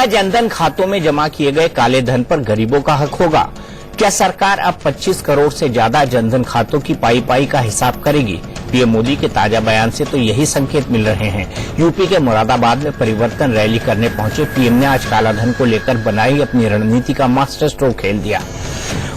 क्या जनधन खातों में जमा किए गए काले धन पर गरीबों का हक होगा? क्या सरकार अब 25 करोड़ से ज्यादा जनधन खातों की पाई का हिसाब करेगी? पीएम मोदी के ताजा बयान से तो यही संकेत मिल रहे हैं। यूपी के मुरादाबाद में परिवर्तन रैली करने पहुंचे पीएम ने आज कालाधन को लेकर बनाई अपनी रणनीति का मास्टर स्ट्रोक खेल दिया।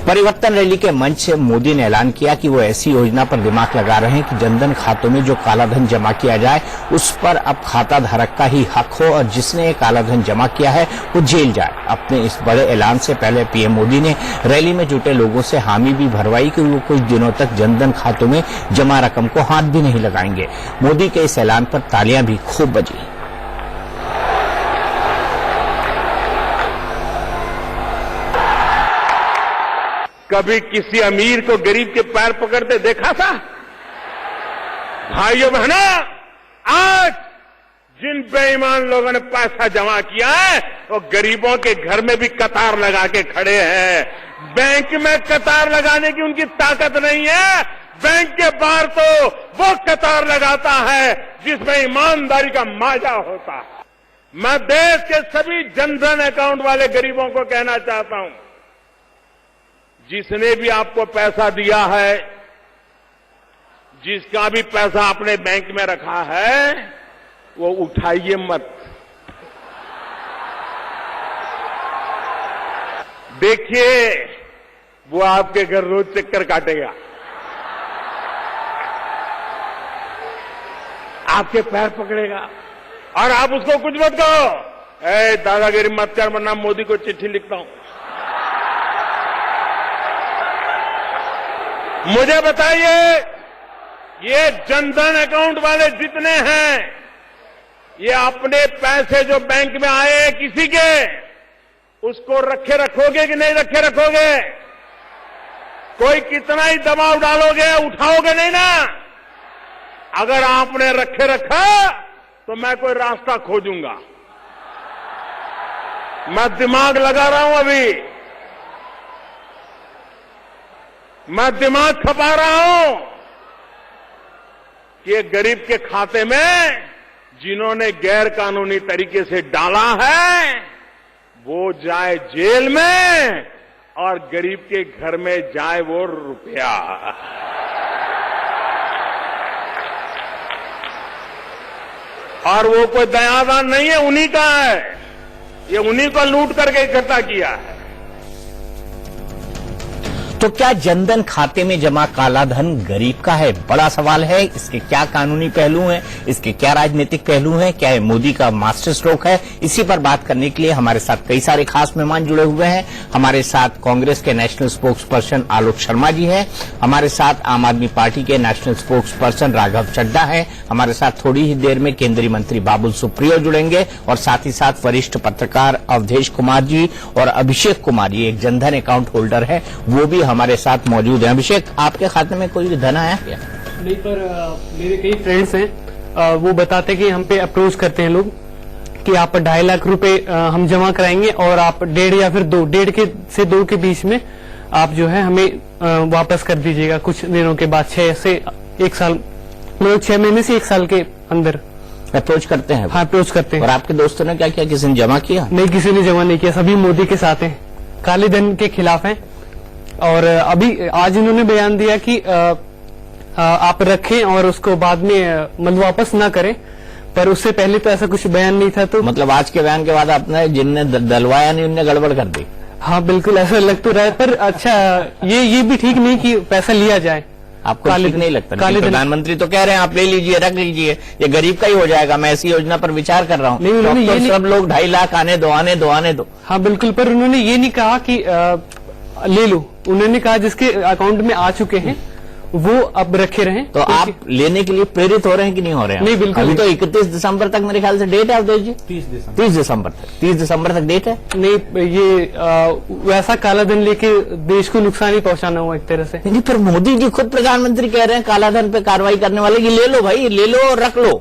परिवर्तन रैली के मंच से मोदी ने ऐलान किया कि वो ऐसी योजना पर दिमाग लगा रहे हैं कि जनधन खातों में जो कालाधन जमा किया जाए उस पर अब खाता धारक का ही हक हो और जिसने ये कालाधन जमा किया है वो जेल जाए। अपने इस बड़े ऐलान से पहले पीएम मोदी ने रैली में जुटे लोगों से हामी भी भरवाई कि वो कुछ दिनों तक जनधन खातों में जमा रकम को हाथ भी नहीं लगाएंगे। मोदी के इस ऐलान पर तालियां भी खूब बजी। कभी किसी अमीर को गरीब के पैर पकड़ते देखा था? भाइयों बहनों, आज जिन बेईमान लोगों ने पैसा जमा किया है वो गरीबों के घर में भी कतार लगा के खड़े हैं। बैंक में कतार लगाने की उनकी ताकत नहीं है। बैंक के बाहर तो वो कतार लगाता है जिसमें ईमानदारी का माजा होता है। मैं देश के सभी जनधन अकाउंट वाले गरीबों को कहना चाहता हूं, जिसने भी आपको पैसा दिया है, जिसका भी पैसा आपने बैंक में रखा है, वो उठाइए मत। देखिए, वो आपके घर रोज चक्कर काटेगा, आपके पैर पकड़ेगा और आप उसको कुछ मत कहो। ए दादागिरी मत कर वरना मोदी को चिट्ठी लिखता हूं। मुझे बताइए, ये जनधन अकाउंट वाले जितने हैं, ये अपने पैसे जो बैंक में आए किसी के, उसको रखे रखोगे कि नहीं रखे रखोगे? कोई कितना ही दबाव डालोगे, उठाओगे नहीं ना। अगर आपने रखे रखा तो मैं कोई रास्ता खोजूंगा। मैं दिमाग लगा रहा हूं, अभी मैं दिमाग खपा रहा हूं कि ये गरीब के खाते में जिन्होंने गैर कानूनी तरीके से डाला है वो जाए जेल में और गरीब के घर में जाए वो रुपया। और वो कोई दयादान नहीं है, उन्हीं का है। ये उन्हीं को लूट करके इकट्ठा किया है। तो क्या जनधन खाते में जमा काला धन गरीब का है? बड़ा सवाल है। इसके क्या कानूनी पहलू हैं, इसके क्या राजनीतिक पहलू हैं, क्या ये मोदी का मास्टर स्ट्रोक है? इसी पर बात करने के लिए हमारे साथ कई सारे खास मेहमान जुड़े हुए हैं। हमारे साथ कांग्रेस के national spokesperson Alok Sharma ji हैं, हमारे साथ आम आदमी पार्टी के national spokesperson Raghav Chadha हैं, हमारे साथ थोड़ी ही देर में केंद्रीय मंत्री बाबुल सुप्रियो जुड़ेंगे और साथ ही साथ वरिष्ठ पत्रकार अवधेश कुमार जी और अभिषेक कुमार जी, एक जनधन अकाउंट होल्डर है, वो भी हमारे साथ मौजूद हैं। अभिषेक, आपके खाते में कोई धन आया क्या? नहीं, पर मेरे कई फ्रेंड्स हैं, वो बताते कि हम पे अप्रोच करते हैं लोग कि आप 2.5 लाख रुपए हम जमा कराएंगे और आप 1.5 या फिर 1.5 से 2 के बीच में आप जो है हमें वापस कर दीजिएगा कुछ दिनों के बाद, 6 से 1 साल, मतलब 6 महीने से 1 साल के अंदर अप्रोच करते हैं। हाँ, अप्रोच करते हैं। और आपके दोस्तों ने क्या किया? किसी ने जमा किया? नहीं, किसी ने जमा नहीं किया। सभी मोदी के साथ हैं, काले धन के खिलाफ हैं। और अभी आज इन्होंने बयान दिया कि आप रखें और उसको बाद में मतलब वापस ना करें, पर उससे पहले तो ऐसा कुछ बयान नहीं था। तो मतलब आज के बयान के बाद आपने जिनने डलवाया नहीं उनने गड़बड़ कर दी? हाँ, बिल्कुल ऐसा लग तो रहा है। पर अच्छा, ये भी ठीक नहीं कि पैसा लिया जाए। आपको ठीक नहीं लगता? प्रधानमंत्री तो कह रहे हैं आप ले लीजिए, रख लीजिए, ये गरीब का ही हो जाएगा। मैं ऐसी योजना पर विचार कर रहा हूँ। नहीं, उन्होंने ये सब लोग 2.5 लाख आने दो। हाँ बिल्कुल, पर उन्होंने ये नहीं कहा कि ले लो। उन्होंने कहा जिसके अकाउंट में आ चुके हैं वो अब रखे रहें। तो आप लेने के लिए प्रेरित हो रहे हैं कि नहीं हो रहे हैं? नहीं, बिल्कुल। अभी तो 31 दिसंबर तक मेरे ख्याल से डेट है अवधेश जी। 30 दिसंबर तक डेट है। नहीं, ये वैसा काला धन लेके देश को नुकसान ही पहुंचाना हुआ एक तरह से। नहीं, पर मोदी जी खुद प्रधानमंत्री कह रहे हैं काला धन पे कार्रवाई करने वाले की ले लो भाई, ले लो और रख लो।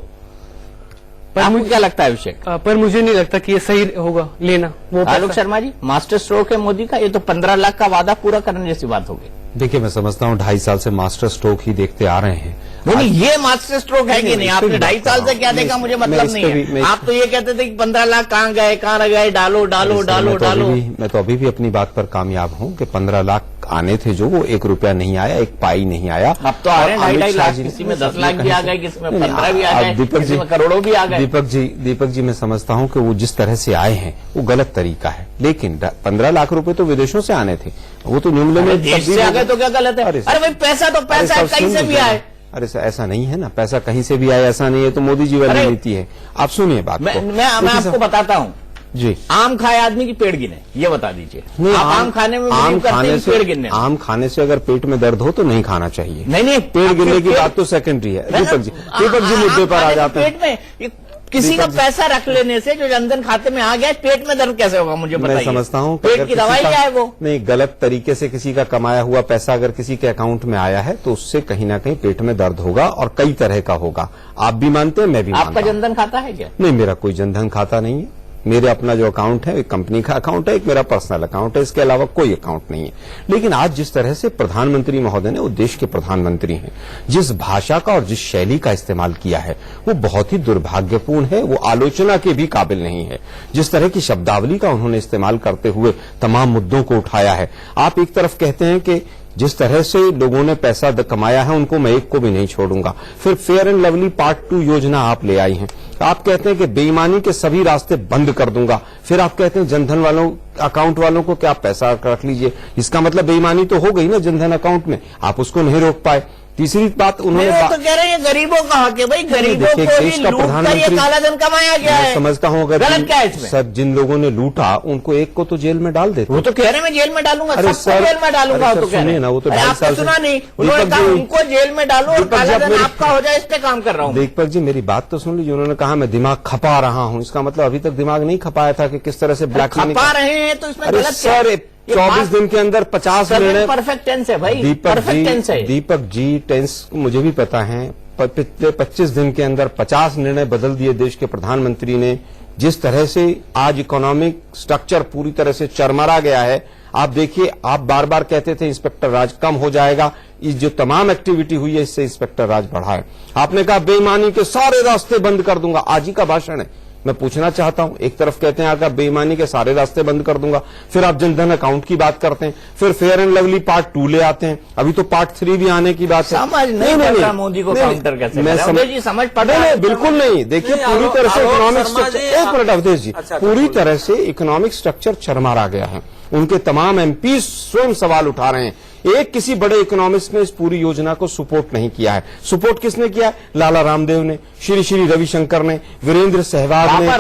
पर आपको क्या लगता है अभिषेक? पर मुझे नहीं लगता कि ये सही होगा लेना। वो आलोक शर्मा जी, मास्टर स्ट्रोक है मोदी का, ये तो 15 लाख का वादा पूरा करने जैसी बात होगी। देखिए, मैं समझता हूं 2.5 साल से मास्टर स्ट्रोक ही देखते आ रहे हैं। नहीं, ये मास्टर स्ट्रोक है कि नहीं? आपने 2.5 साल से क्या देखा, मुझे मतलब नहीं है। आप तो ये कहते थे कि 15 लाख कहाँ गए, कहाँ रह गए, डालो डालो डालो डालो। मैं तो अभी भी अपनी बात पर कामयाब हूं कि 15 लाख आने थे जो, वो 1 रुपया नहीं आया, 1 पाई नहीं आया। अब तो आ रहे हैं 2.5 लाख, किसी में 10 लाख भी आ गए, किसी में 15 भी आ गए, किसी में करोड़ों भी आ गए। दीपक जी मैं समझता हूं कि वो जिस तरह से आए हैं वो गलत तरीका है, लेकिन 15 लाख रुपए तो विदेशों से आने थे, वो तो निम्न में देश से आ गए तो क्या गलत है? अरे भाई पैसा तो पैसा है, कहीं से भी आए। अरे सर ऐसा नहीं है ना, पैसा कहीं से भी आए ऐसा नहीं है, तो मोदी जी वाली नीति है। आप सुनिए बात को। मैं आपको बताता हूँ जी, आम खाए आदमी की पेड़ गिने, ये बता दीजिए। आप आम खाने में आम खाने से पेड़ गिनने, आम खाने से अगर पेट में दर्द हो तो नहीं खाना चाहिए। नहीं पेड़ गिनने की बात तो सेकेंडरी है। दीपक जी मुद्दे पर आ जाते हैं। पेट में किसी का पैसा रख लेने से जो जनधन खाते में आ गया, पेट में दर्द कैसे होगा, मुझे बताइए। मैं समझता हूँ पेट की दवाई क्या है वो? नहीं, गलत तरीके से किसी का कमाया हुआ पैसा अगर किसी के अकाउंट में आया है तो उससे कहीं ना कहीं पेट में दर्द होगा, और कई तरह का होगा। आप भी मानते हैं, मैं भी मानता हूं। आपका जनधन खाता है क्या? नहीं, मेरा कोई जनधन खाता नहीं है। मेरे अपना जो अकाउंट है एक कंपनी का अकाउंट है, एक मेरा पर्सनल अकाउंट है, इसके अलावा कोई अकाउंट नहीं है। लेकिन आज जिस तरह से प्रधानमंत्री महोदय ने, वो देश के प्रधानमंत्री हैं, जिस भाषा का और जिस शैली का इस्तेमाल किया है वो बहुत ही दुर्भाग्यपूर्ण है, वो आलोचना के भी काबिल नहीं है। जिस तरह की शब्दावली का उन्होंने इस्तेमाल करते हुए तमाम मुद्दों को उठाया है। आप एक तरफ कहते हैं कि जिस तरह से लोगों ने पैसा कमाया है उनको मैं एक को भी नहीं छोड़ूंगा, फिर फेयर एंड लवली पार्ट 2 योजना आप ले आई हैं। आप कहते हैं कि बेईमानी के सभी रास्ते बंद कर दूंगा, फिर आप कहते हैं जनधन वालों अकाउंट वालों को क्या पैसा रख लीजिए। इसका मतलब बेईमानी तो हो गई ना जनधन अकाउंट में, आप उसको नहीं रोक पाए। तीसरी बात उन्होंने तो कह रहे हैं गरीबों का हक है भाई, गरीबों को ही लूटकर ये काला धन कमाया गया है। समझता हूँ अगर गलत क्या है इसमें? सब जिन लोगों ने लूटा उनको एक को तो जेल में डाल देते। वो तो कह रहे हैं मैं जेल में डालूंगा, अरे सबको जेल में डालूंगा। तो कह रहे हैं ना, वो तो आपने सुना नहीं, उन्होंने कहा उनको जेल में डालो और काला धन आपका हो जाए, इस पे काम कर रहा हूँ। दीपक जी मेरी बात तो सुन लीजिए। उन्होंने कहा मैं दिमाग खपा रहा हूँ, इसका मतलब अभी तक दिमाग नहीं खपाया था कि किस तरह से ब्लैक खपा रहे हैं, तो इसमें गलत सर 24 दिन के अंदर 50 निर्णय। परफेक्ट टेंस है भाई, परफेक्ट टेंस है। दीपक जी टेंस मुझे भी पता है। पिछले 25 दिन के अंदर 50 निर्णय बदल दिए देश के प्रधानमंत्री ने। जिस तरह से आज इकोनॉमिक स्ट्रक्चर पूरी तरह से चरमरा गया है, आप देखिए। आप बार बार कहते थे इंस्पेक्टर राज कम हो जाएगा, इस जो तमाम एक्टिविटी हुई है इससे इंस्पेक्टर राज बढ़ा है। आपने कहा बेईमानी के सारे रास्ते बंद कर दूंगा, आज ही का भाषण है। मैं पूछना चाहता हूं, एक तरफ कहते हैं आकर बेईमानी के सारे रास्ते बंद कर दूंगा, फिर आप जनधन अकाउंट की बात करते हैं, फिर फेयर एंड लवली पार्ट 2 ले आते हैं, अभी तो पार्ट 3 भी आने की बात है। समझ नहीं पड़ता मोदी को काउंटर कैसे मैं समझ पड़ा नहीं, बिल्कुल नहीं। देखिए पूरी तरह से इकोनॉमिक स्ट्रक्चर, एक मिनट अवधेश जी, पूरी तरह से इकोनॉमिक स्ट्रक्चर चरमरा गया है। उनके तमाम एमपी स्वयं सवाल उठा रहे हैं। एक किसी बड़े इकोनॉमिस्ट ने इस पूरी योजना को सपोर्ट नहीं किया है। सपोर्ट किसने किया है? लाला रामदेव ने, श्री श्री रविशंकर ने, वीरेंद्र सहवाग ने। लाला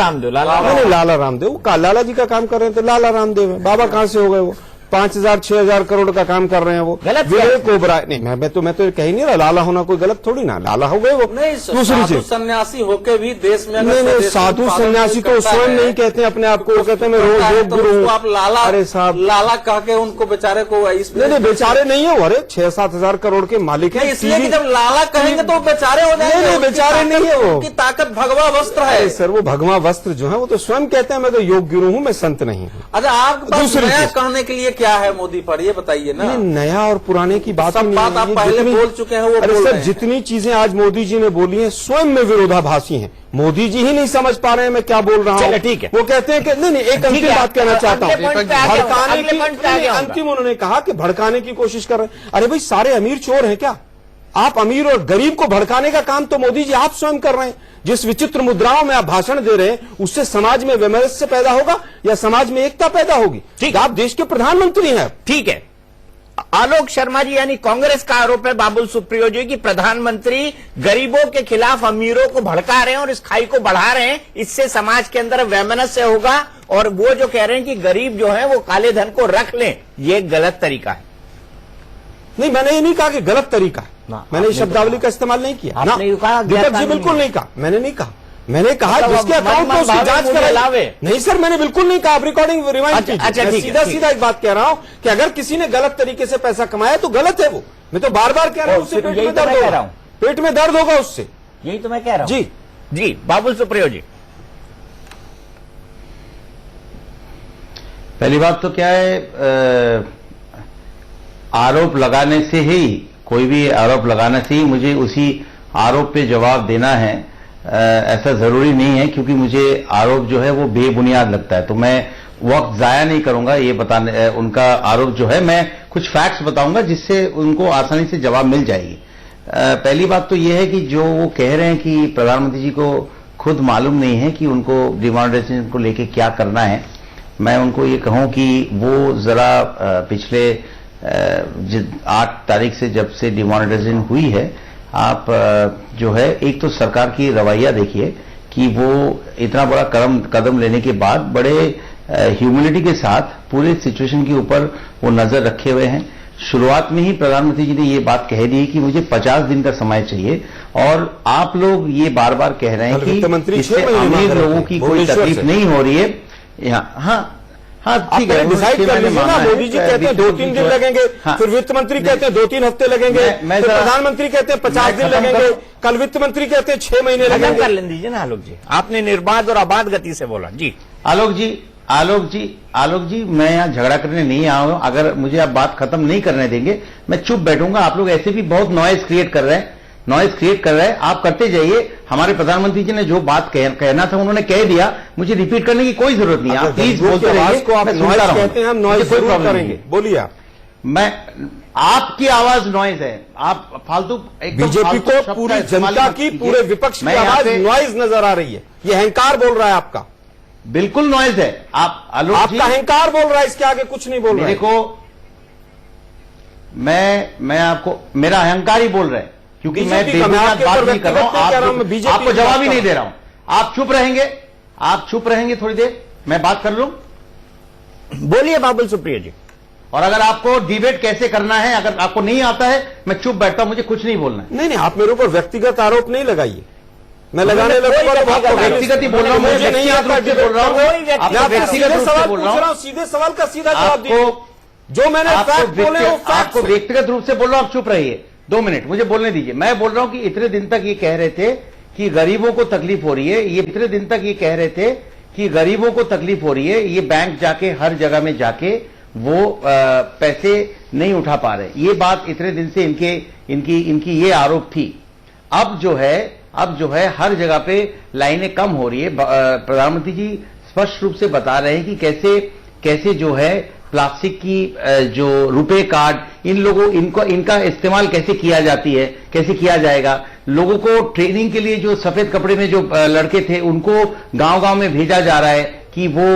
रामदेव लाला जी का काम कर रहे हैं तो लाला रामदेव है। बाबा कहां से हो गए? वो 5,000-6,000 करोड़ का काम कर रहे हैं। वो विवेक ओबराय नहीं, मैं तो कह ही नहीं रहा लाला होना कोई गलत थोड़ी ना, लाला हो गए वो। दूसरी चीज सन्यासी होके भी देश में नहीं, साधु सन्यासी तो स्वयं नहीं कहते अपने आप को, कहते हैं मैं रोज गुरु हूँ। आप लाला, अरे साहब लाला कह के उनको बेचारे को नहीं बेचारे नहीं हो। अरे 6-7 हजार करोड़ के मालिक है, इसलिए कि जब लाला कहेंगे तो बेचारे हो जाएंगे। नहीं बेचारे नहीं है, वो की ताकत भगवा वस्त्र है सर। वो भगवा वस्त्र जो है वो तो स्वयं कहते हैं मैं तो योग गुरु हूँ, मैं संत नहीं हूँ। अच्छा, आपके पास नया कहने के लिए क्या है मोदी पर, ये बताइए ना। नया और पुराने की बात सब बात आप पहले बोल चुके हैं, वो अरे सर जितनी चीजें आज मोदी जी ने बोली हैं स्वयं में विरोधाभासी हैं। मोदी जी ही नहीं समझ पा रहे हैं मैं क्या बोल रहा हूँ। ठीक है, वो कहते हैं कि नहीं एक अंतिम बात कहना चाहता हूँ। भड़काने की अंतिम उन्होंने कहा कि भड़काने की कोशिश कर रहे हैं। अरे भाई सारे अमीर चोर हैं क्या? आप अमीर और गरीब को भड़काने का काम तो मोदी जी आप स्वयं कर रहे हैं। जिस विचित्र मुद्राओं में आप भाषण दे रहे हैं उससे समाज में वैमनस्य पैदा होगा या समाज में एकता पैदा होगी? ठीक, आप देश के प्रधानमंत्री हैं। ठीक है। आलोक शर्मा जी यानी कांग्रेस का आरोप है बाबुल सुप्रियो जी की प्रधानमंत्री गरीबों के खिलाफ अमीरों को भड़का रहे हैं और इस खाई को बढ़ा रहे हैं, इससे समाज के अंदर वैमनस्य होगा। और वो जो कह रहे हैं कि गरीब जो है वो काले धन को रख लें, ये गलत तरीका है। नहीं, मैंने ये नहीं कहा कि गलत तरीका है, मैंने शब्दावली का इस्तेमाल नहीं किया ना। दीपक जी बिल्कुल नहीं कहा, मैंने नहीं कहा। मैंने कहा जिसके अकाउंट में उसकी जांच करावे। नहीं सर, मैंने बिल्कुल नहीं कहा। आप रिकॉर्डिंग रिवाइंड कीजिए। सीधा सीधा एक बात कह रहा हूं कि अगर किसी ने गलत तरीके से पैसा कमाया तो गलत है वो। मैं तो बार बार कह रहा हूं उससे पेट में दर्द होगा, पेट में दर्द होगा उससे। यही तो मैं कह रहा हूं। जी जी बाबुल सुप्रियो जी। पहली बात तो क्या है, आरोप लगाने से ही, कोई भी आरोप लगाने से ही मुझे उसी आरोप पे जवाब देना है ऐसा जरूरी नहीं है, क्योंकि मुझे आरोप जो है वो बेबुनियाद लगता है, तो मैं वक्त जाया नहीं करूंगा ये बताने उनका आरोप जो है। मैं कुछ फैक्ट्स बताऊंगा जिससे उनको आसानी से जवाब मिल जाएगी। पहली बात तो ये है कि जो वो कह रहे हैं कि प्रधानमंत्री जी को खुद मालूम नहीं है कि उनको डिमोनेटाइजेशन को लेके क्या करना है। मैं उनको ये कहूं कि वो जरा पिछले 8 तारीख से जब से डिमोनेटाइजेशन हुई है, आप जो है एक तो सरकार की रवैया देखिए कि वो इतना बड़ा कदम लेने के बाद बड़े ह्यूमिलिटी के साथ पूरे सिचुएशन के ऊपर वो नजर रखे हुए हैं। शुरुआत में ही प्रधानमंत्री जी ने ये बात कह दी कि मुझे 50 दिन का समय चाहिए, और आप लोग ये बार बार कह रहे हैं कि इससे अमीर लोगों की कोई तकलीफ नहीं हो रही है। हाँ ठीक है, डिसाइड कर लीजिए ना। मोदी जी कहते हैं 2-3 दिन लगेंगे, फिर वित्त मंत्री कहते हैं 2-3 हफ्ते लगेंगे, फिर प्रधानमंत्री कहते हैं 50 दिन लगेंगे, कल वित्त मंत्री कहते हैं 6 महीने लगेंगे। कर लेने दीजिए ना आलोक जी, आपने निर्बाध और आबाद गति से बोला जी। आलोक जी मैं यहाँ झगड़ा करने नहीं आया हूं। अगर मुझे आप बात खत्म नहीं करने देंगे मैं चुप बैठूंगा। आप लोग ऐसे भी बहुत नॉइज क्रिएट कर रहे हैं, आप करते जाइए। हमारे प्रधानमंत्री जी ने जो बात कहना था उन्होंने कह दिया, मुझे रिपीट करने की कोई जरूरत नहीं है। आप प्लीज बोलते रहिए, आप नॉइज कहते हैं, हम नॉइज जरूर करेंगे, बोलिए आप। मैं आपकी आवाज नॉइज है, आप फालतू बीजेपी को पूरी जनता की, पूरे विपक्ष की आवाज नॉइज नजर आ रही है। ये अहंकार बोल रहा है आपका, बिल्कुल नॉइज है। आपका अहंकार बोल रहा है, इसके आगे कुछ नहीं बोल रहा है। देखो मैं आपको मेरा अहंकार ही बोल रहे हैं, क्योंकि मैं बेबुनियाद बात नहीं कर रहा हूं। आपको जवाब ही नहीं दे रहा हूं। आप चुप रहेंगे थोड़ी देर, मैं बात कर लूं। बोलिए बाबुल सुप्रियो जी। और अगर आपको डिबेट कैसे करना है, अगर आपको नहीं आता है, मैं चुप बैठता हूं, मुझे कुछ नहीं बोलना है। नहीं, आप मेरे ऊपर व्यक्तिगत आरोप नहीं लगाइए। मैं लगाने लगूंगा तो आपको व्यक्तिगत ही बोल रहा हूं, मुझे नहीं आता बोल रहा हूं, आपको व्यक्तिगत रूप से बोल रहा हूं। सीधे सवाल का सीधा जवाब दीजिए। जो मैंने फैक्ट बोले वो आपको व्यक्तिगत रूप से बोल रहा हूं, आप चुप रहिए 2 मिनट, मुझे बोलने दीजिए। मैं बोल रहा हूं कि इतने दिन तक ये कह रहे थे कि गरीबों को तकलीफ हो रही है, इतने दिन तक ये कह रहे थे कि गरीबों को तकलीफ हो रही है, ये बैंक जाके हर जगह में जाके वो पैसे नहीं उठा पा रहे। ये बात इतने दिन से इनकी ये आरोप थी। अब जो है हर जगह पे लाइनें कम हो रही है। प्रधानमंत्री जी स्पष्ट रूप से बता रहे हैं कि कैसे जो है प्लास्टिक की जो रुपए कार्ड इनका इस्तेमाल कैसे किया जाएगा। लोगों को ट्रेनिंग के लिए जो सफेद कपड़े में जो लड़के थे उनको गांव-गांव में भेजा जा रहा है कि वो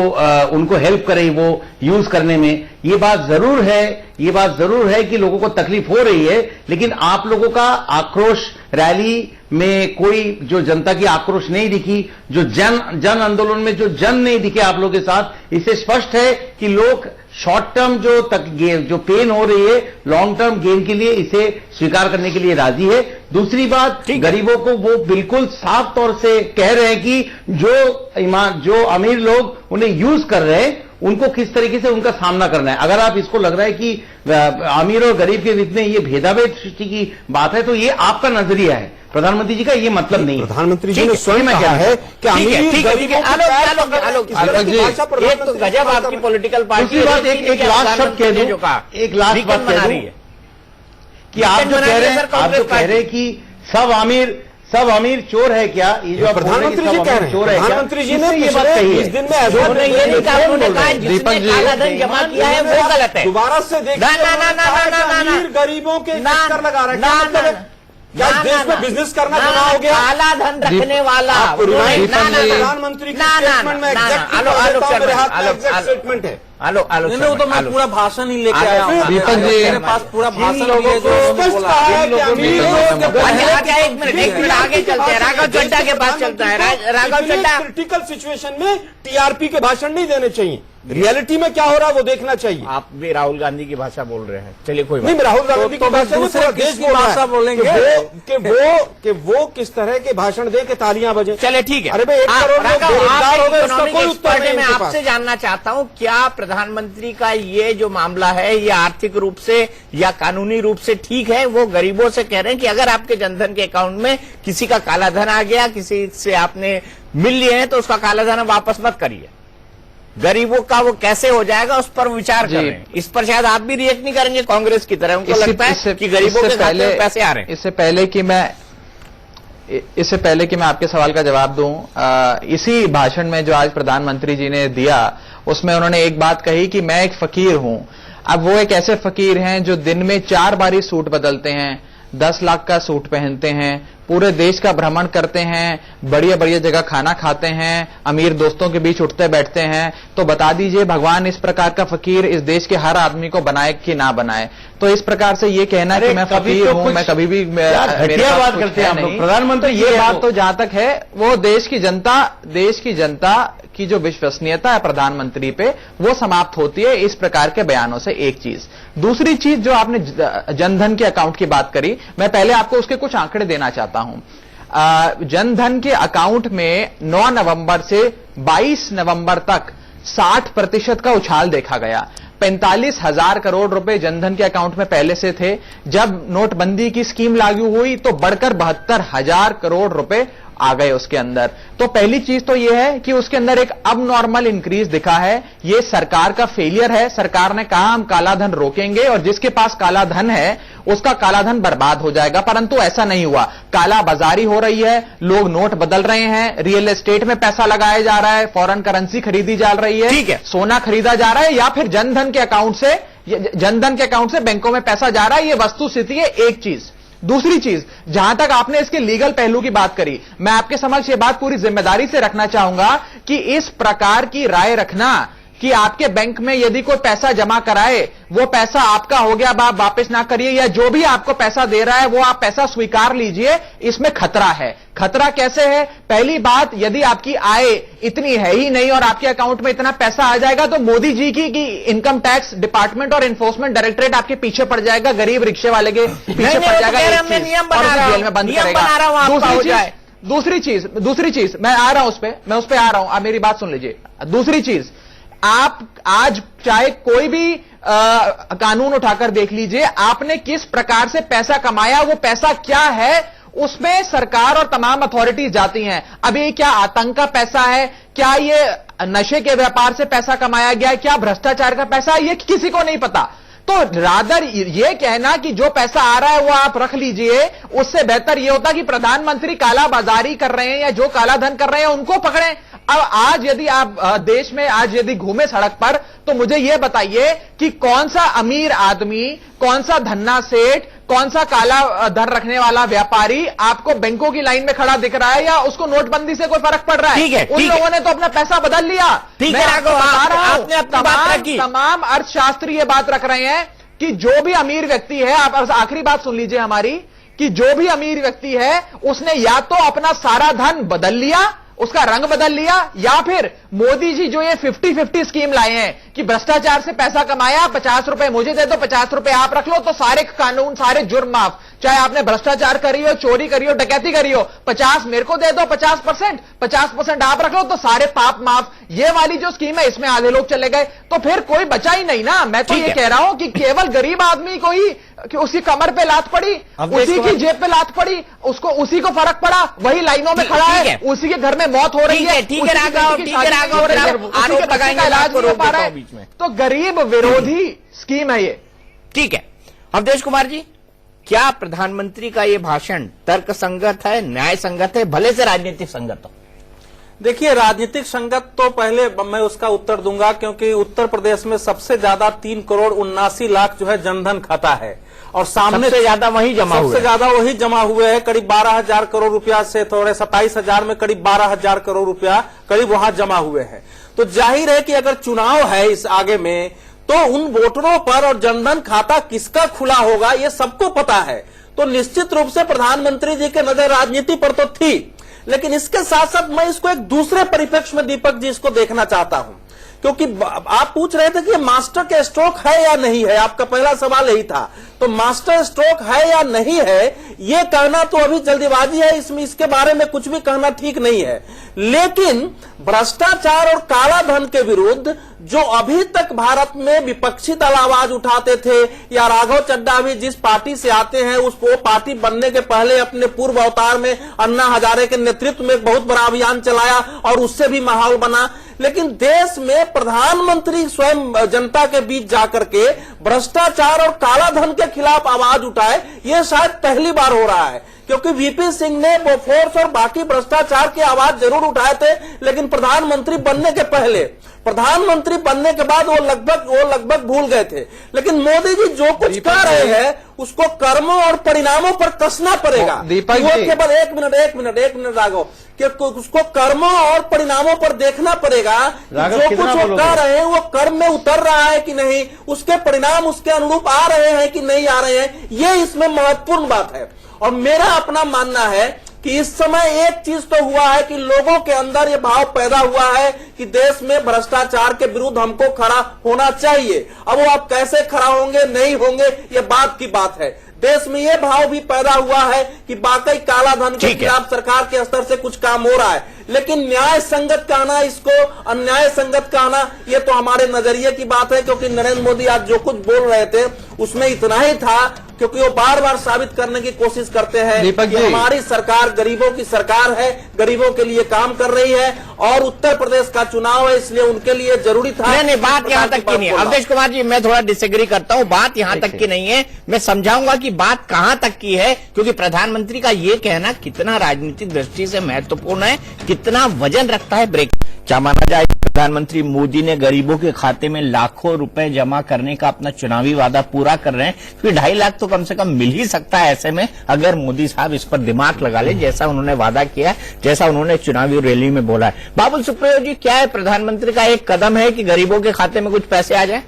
उनको हेल्प करें वो यूज करने में। ये बात जरूर है कि लोगों को तकलीफ हो रही है, लेकिन आप लोगों का आक्रोश रैली में कोई जो जनता की आक्रोश नहीं दिखी, जो जन आंदोलन में जो जन नहीं दिखे आप लोगों के साथ, इससे स्पष्ट है कि लोग शॉर्ट टर्म जो पेन हो रही है लॉन्ग टर्म गेन के लिए इसे स्वीकार करने के लिए राजी है। दूसरी बात, गरीबों को वो बिल्कुल साफ तौर से कह रहे हैं कि जो अमीर लोग उन्हें यूज कर रहे हैं उनको किस तरीके से उनका सामना करना है। अगर आप इसको लग रहा है कि अमीर और गरीब के बीच में ये भेदाभेद सृष्टि की बात है, तो ये आपका नजरिया है। प्रधानमंत्री जी का ये मतलब नहीं है। प्रधानमंत्री जी ने स्वयं कहा है कि अमीर गरीबों एक तो गजब आपकी पॉलिटिकल पार्टी। दूसरी बात, एक लास्ट शब्द कह दूं, एक लास्ट बात कह दूं कि आप जो कह रहे हैं कि सब अमीर चोर है क्या? ये जो प्रधानमंत्री जी कह रहे हैं, प्रधानमंत्री जी ने ये बात कही है। 20 दिन में काला धन जमा किया है वो गलत है। दोबारा से देखिए, गरीबों के चक्कर लगा रहे हैं। क्या देश में बिजनेस करना गुनाह हो गया? काला धन रखने वाला प्रधानमंत्री के स्टेटमेंट में स्टेटमेंट है। नहीं, तो मैं पूरा भाषण ही लेके आया हूँ। दीपक जी, मेरे पास पूरा भाषण एक मिनट आगे चलते हैं, राघव चड्डा के पास चलता है। राघव चड्डा, क्रिटिकल सिचुएशन में टीआरपी के भाषण नहीं देने चाहिए, रियलिटी में क्या हो रहा है वो देखना चाहिए। आप भी राहुल गांधी की भाषा बोल रहे हैं, चलिए कोई नहीं, राहुल गांधी की भाषा में पूरा देश की भाषा बोलेंगे कि वो किस तरह के भाषण दे के तालियां बजे। चले ठीक है। अरे भाई 1 करोड़ लोग बेरोजगार हो गए, इसका कोई उत्तर नहीं। मैं आपसे जानना चाहता हूं, क्या प्रधानमंत्री का ये जो मामला है ये आर्थिक रूप से या कानूनी रूप से ठीक है? वो गरीबों से कह रहे हैं कि अगर आपके जनधन के अकाउंट में किसी का काला धन आ गया, किसी से आपने मिल लिए हैं, तो उसका काला धन वापस मत करिए। गरीबों का वो कैसे हो जाएगा उस पर विचार कर रहे हैं। इस पर शायद आप भी रिएक्ट नहीं करेंगे कांग्रेस की तरह। उनको लगता है कि गरीबों के खाते में पैसे आ रहे हैं। इससे पहले कि मैं इससे पहले कि मैं आपके सवाल का जवाब दूं, इसी भाषण में जो आज प्रधानमंत्री जी ने दिया उसमें उन्होंने एक बात कही कि मैं एक फकीर हूं। अब वो एक ऐसे फकीर हैं जो दिन में 4 बारी सूट बदलते हैं, 10 लाख का सूट पहनते हैं, पूरे देश का भ्रमण करते हैं, बढ़िया बढ़िया जगह खाना खाते हैं, अमीर दोस्तों के बीच उठते बैठते हैं। तो बता दीजिए भगवान इस प्रकार का फकीर इस देश के हर आदमी को बनाए कि ना बनाए? तो इस प्रकार से ये कहना कि मैं फकीर हूं, मैं कभी भी घटिया बात करते हैं हम लोग। प्रधानमंत्री ये बात तो जहां तक है वो देश की जनता की जो विश्वसनीयता है प्रधानमंत्री पे वो समाप्त होती है इस प्रकार के बयानों से। एक चीज, दूसरी चीज जो आपने जनधन के अकाउंट की बात करी, मैं पहले आपको उसके कुछ आंकड़े देना चाहता हूं। जनधन के अकाउंट में 9 नवंबर से 22 नवंबर तक 60% का उछाल देखा गया। 45,000 करोड़ रुपए जनधन के अकाउंट में पहले से थे। जब नोटबंदी की स्कीम लागू हुई तो बढ़कर 72,000 करोड़ रुपए आ गए उसके अंदर। तो पहली चीज तो यह है कि उसके अंदर एक अब नॉर्मल इंक्रीज दिखा है। यह सरकार का फेलियर है। सरकार ने कहा हम काला धन रोकेंगे और जिसके पास काला धन है उसका काला धन बर्बाद हो जाएगा, परंतु ऐसा नहीं हुआ। काला बाजारी हो रही है, लोग नोट बदल रहे हैं, रियल एस्टेट में पैसा लगाया जा रहा है, फॉरेन करेंसी खरीदी जा रही है, ठीक है, सोना खरीदा जा रहा है, या फिर जनधन के अकाउंट से बैंकों में पैसा जा रहा है। यह वस्तु स्थिति है। एक चीज। दूसरी चीज, जहां तक आपने इसके लीगल पहलू की बात करी, मैं आपके समक्ष ये बात पूरी जिम्मेदारी से रखना चाहूंगा कि इस प्रकार की राय रखना कि आपके बैंक में यदि कोई पैसा जमा कराए वो पैसा आपका हो गया, आप वापस ना करिए, या जो भी आपको पैसा दे रहा है वो आप पैसा स्वीकार लीजिए, इसमें खतरा है। खतरा कैसे है? पहली बात, यदि आपकी आय इतनी है ही नहीं और आपके अकाउंट में इतना पैसा आ जाएगा तो मोदी जी की इनकम टैक्स डिपार्टमेंट और एनफोर्समेंट डायरेक्टरेट आपके पीछे पड़ जाएगा, गरीब रिक्शे वाले के पीछे पड़ जाएगा, जेल में बंद करेगा। दूसरी चीज मैं आ रहा हूं उस पे आ रहा हूं, आप मेरी बात सुन लीजिए। दूसरी चीज, आप आज चाहे कोई भी कानून उठाकर देख लीजिए, आपने किस प्रकार से पैसा कमाया, वो पैसा क्या है, उसमें सरकार और तमाम अथॉरिटीज जाती हैं। अभी क्या आतंक का पैसा है, क्या ये नशे के व्यापार से पैसा कमाया गया है, क्या भ्रष्टाचार का पैसा है, ये किसी को नहीं पता। तो रादर ये कहना कि जो पैसा आ रहा है वो आप रख लीजिए, उससे बेहतर ये होता कि प्रधानमंत्री काला बाजारी कर रहे हैं या जो काला धन कर रहे हैं उनको पकड़ें। अब आज यदि आप देश में आज यदि घूमे सड़क पर तो मुझे यह बताइए कि कौन सा अमीर आदमी, कौन सा धन्ना सेठ, कौन सा काला धन रखने वाला व्यापारी आपको बैंकों की लाइन में खड़ा दिख रहा है, या उसको नोटबंदी से कोई फर्क पड़ रहा है? ठीक है, उन लोगों ने तो अपना पैसा बदल लिया। ठीक है, आपने अपनी बात रखी। तमाम अर्थशास्त्री ये बात रख रहे हैं कि जो भी अमीर व्यक्ति है, आप आखिरी बात सुन लीजिए हमारी, कि जो भी अमीर व्यक्ति है उसने या तो अपना सारा धन बदल लिया, उसका रंग बदल लिया, या फिर मोदी जी जो ये 50-50 स्कीम लाए हैं कि भ्रष्टाचार से पैसा कमाया, 50 रुपए मुझे दे दो, 50 रुपए आप रख लो, तो सारे कानून, सारे जुर्म माफ। चाहे आपने भ्रष्टाचार करी हो, चोरी करी हो, डकैती करी हो, 50 मेरे को दे दो, 50% आप रख लो, तो सारे पाप माफ। ये वाली जो स्कीम है इसमें आधे लोग चले गए, तो फिर कोई बचा ही नहीं ना। मैं तो ये कह रहा हूं कि केवल गरीब आदमी को ही, कि उसकी कमर पे लात पड़ी, उसी की जेब पे लात पड़ी, उसको उसी को फर्क पड़ा, वही लाइनों में खड़ा है, उसी के घर में मौत हो रही है, ठीक है, इलाज नहीं हो पा रहा है। तो गरीब विरोधी स्कीम है ये। ठीक है, अवधेश कुमार जी, क्या प्रधानमंत्री का ये भाषण तर्क संगत है, न्याय संगत है, भले से राजनीतिक संगत हो? देखिए, राजनीतिक संगत तो पहले मैं उसका उत्तर दूंगा, क्योंकि उत्तर प्रदेश में सबसे ज्यादा 3,79,00,000 जो है जनधन खाता है, और सामने सबसे ज्यादा वही जमा हुए, सबसे ज्यादा वही जमा हुए हैं। करीब 12,000 करोड़ रुपया से थोड़े 27,000 में करीब 12,000 करोड़ रुपया करीब वहां जमा हुए हैं। तो जाहिर है कि अगर चुनाव है इस आगे में, तो उन वोटरों पर और जनधन खाता किसका खुला होगा ये सबको पता है। तो निश्चित रूप से प्रधानमंत्री जी के नजर राजनीति पर तो थी, लेकिन इसके साथ साथ मैं इसको एक दूसरे परिप्रेक्ष्य में दीपक जी इसको देखना चाहता हूं, क्योंकि आप पूछ रहे थे कि मास्टर के स्ट्रोक है या नहीं है, आपका पहला सवाल यही था। तो मास्टर स्ट्रोक है या नहीं है ये कहना तो अभी जल्दीबाजी है, इसमें इसके बारे में कुछ भी कहना ठीक नहीं है। लेकिन भ्रष्टाचार और काला धन के विरुद्ध जो अभी तक भारत में विपक्षी दल आवाज उठाते थे, या राघव चड्ढा भी जिस पार्टी से आते हैं उस पार्टी बनने के पहले अपने पूर्व अवतार में अन्ना हजारे के नेतृत्व में एक बहुत बड़ा अभियान चलाया और उससे भी माहौल बना, लेकिन देश में प्रधानमंत्री स्वयं जनता के बीच जाकर के भ्रष्टाचार और काला धन के खिलाफ आवाज उठाए, ये शायद पहली बार हो रहा है। क्योंकि वीपी सिंह ने बोफोर्स और बाकी भ्रष्टाचार की आवाज जरूर उठाए थे, लेकिन प्रधानमंत्री बनने के पहले, प्रधानमंत्री बनने के बाद वो लगभग भूल गए थे। लेकिन मोदी जी जो कुछ कर रहे हैं उसको कर्मों और परिणामों पर कसना पड़ेगा। दीपक जी, वोट के बाद एक मिनट राघव, कि उसको कर्मों और परिणामों पर देखना पड़ेगा। जो कुछ वो कर रहे हैं वो कर्म में उतर रहा है कि नहीं, उसके परिणाम उसके अनुरूप आ रहे हैं कि नहीं आ रहे हैं, ये इसमें महत्वपूर्ण बात है। और मेरा अपना मानना है कि इस समय एक चीज तो हुआ है कि लोगों के अंदर ये भाव पैदा हुआ है कि देश में भ्रष्टाचार के विरुद्ध हमको खड़ा होना चाहिए। अब वो आप कैसे खड़ा होंगे नहीं होंगे ये बात की बात है। देश में ये भाव भी पैदा हुआ है कि वाकई काला धन के खिलाफ सरकार के स्तर से कुछ काम हो रहा है, लेकिन न्याय संगत कहना इसको अन्याय संगत कहना ये तो हमारे नजरिए की बात है। क्योंकि नरेंद्र मोदी आज जो कुछ बोल रहे थे उसमें इतना ही था, क्योंकि वो बार बार साबित करने की कोशिश करते हैं कि हमारी सरकार गरीबों की सरकार है, गरीबों के लिए काम कर रही है, और उत्तर प्रदेश का चुनाव है इसलिए उनके लिए जरूरी था। नहीं, बात यहाँ तक की नहीं है अवधेश कुमार जी, मैं थोड़ा डिसएग्री करता हूँ। बात यहाँ तक की नहीं है, मैं समझाऊंगा कि बात कहाँ तक की है, क्योंकि प्रधानमंत्री का ये कहना कितना राजनीतिक दृष्टि से महत्वपूर्ण है, कितना वजन रखता है ब्रेक। क्या माना जाए प्रधानमंत्री मोदी ने गरीबों के खाते में लाखों रुपए जमा करने का अपना चुनावी वादा पूरा कर रहे हैं, क्योंकि 2.5 लाख तो कम से कम मिल ही सकता है ऐसे में, अगर मोदी साहब इस पर दिमाग लगा ले, जैसा उन्होंने वादा किया, जैसा उन्होंने चुनावी रैली में बोला है। बाबुल सुप्रियो जी, क्या है प्रधानमंत्री का एक कदम है कि गरीबों के खाते में कुछ पैसे आ जाए?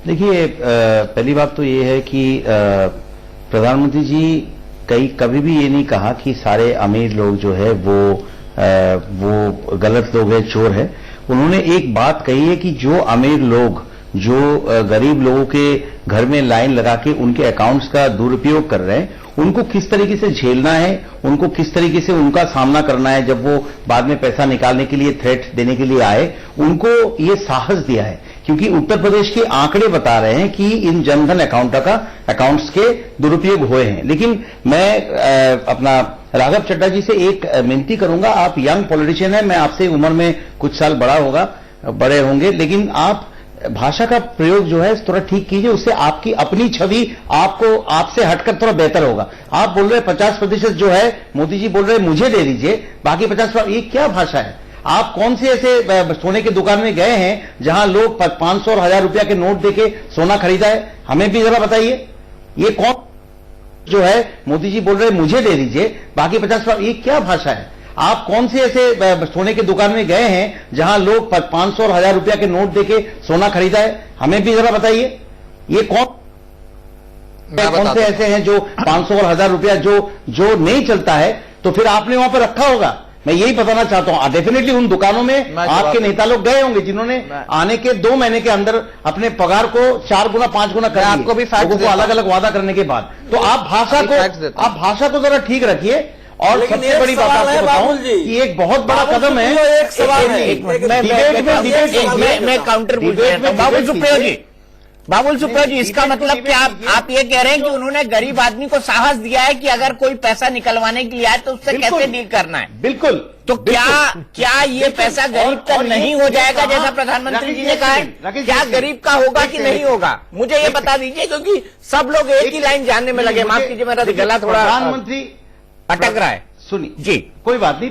देखिए, पहली बात तो ये है कि प्रधानमंत्री जी कभी भी ये नहीं कहा कि सारे अमीर लोग जो है वो गलत लोग हैं, चोर है। उन्होंने एक बात कही है कि जो अमीर लोग जो गरीब लोगों के घर में लाइन लगा के उनके अकाउंट्स का दुरुपयोग कर रहे हैं, उनको किस तरीके से झेलना है, उनको किस तरीके से उनका सामना करना है जब वो बाद में पैसा निकालने के लिए थ्रेट देने के लिए आए, उनको ये साहस दिया है। क्योंकि उत्तर प्रदेश के आंकड़े बता रहे हैं कि इन जनधन अकाउंट्स के दुरुपयोग हुए हैं। लेकिन मैं अपना राघव चड्ढा जी से एक विनती करूंगा, आप यंग पॉलिटिशियन हैं, मैं आपसे उम्र में कुछ साल बड़े होंगे, लेकिन आप भाषा का प्रयोग जो है थोड़ा ठीक कीजिए, उससे आपकी अपनी छवि आपसे हटकर थोड़ा बेहतर होगा। आप बोल रहे 50% जो है मोदी जी बोल रहे मुझे दे दीजिए, बाकी 50%, ये क्या भाषा है? आप कौन से ऐसे सोने की दुकान में गए हैं जहां लोग 500 और 1000 रुपया के नोट देके सोना खरीदा है? हमें भी जरा बताइए, ये कौन जो है मोदी जी बोल रहे मुझे दे दीजिए, बाकी 50%, ये क्या भाषा है? आप कौन से ऐसे सोने की दुकान में गए हैं जहां लोग 500 और 1000 रुपया के नोट देके सोना खरीदा है? हमें भी जरा बताइए, ये कौन से ऐसे हैं जो 500 और 1000 रुपया जो नहीं चलता है, तो फिर आपने वहां पर रखा होगा। मैं यही बताना चाहता हूं। डेफिनेटली उन दुकानों में आपके नेता लोग गए होंगे जिन्होंने आने के 2 महीने के अंदर अपने पगार को 4 गुना 5 गुना कर आपको भी फैक्ट को अलग अलग वादा करने के बाद। तो आप भाषा को जरा ठीक रखिए। और सबसे बड़ी बात आपको बताऊं कि एक बहुत बड़ा कदम है, एक सवाल है, मैं काउंटर पूछ रहा हूं बाबुल सुप्रियो जी, इसका मतलब क्या आप ये कह रहे हैं कि उन्होंने गरीब आदमी को साहस दिया है कि अगर कोई पैसा निकलवाने के लिए आए तो उससे कैसे डील करना है? बिल्कुल। तो क्या ये पैसा गरीब तक नहीं हो जाएगा जैसा प्रधानमंत्री जी ने कहा है? क्या गरीब का होगा कि नहीं होगा, मुझे ये बता दीजिए, क्योंकि सब लोग एक ही लाइन जानने में लगे। माफ कीजिए, मेरा गला थोड़ा प्रधानमंत्री अटक रहा है। सुनिए जी, कोई बात नहीं,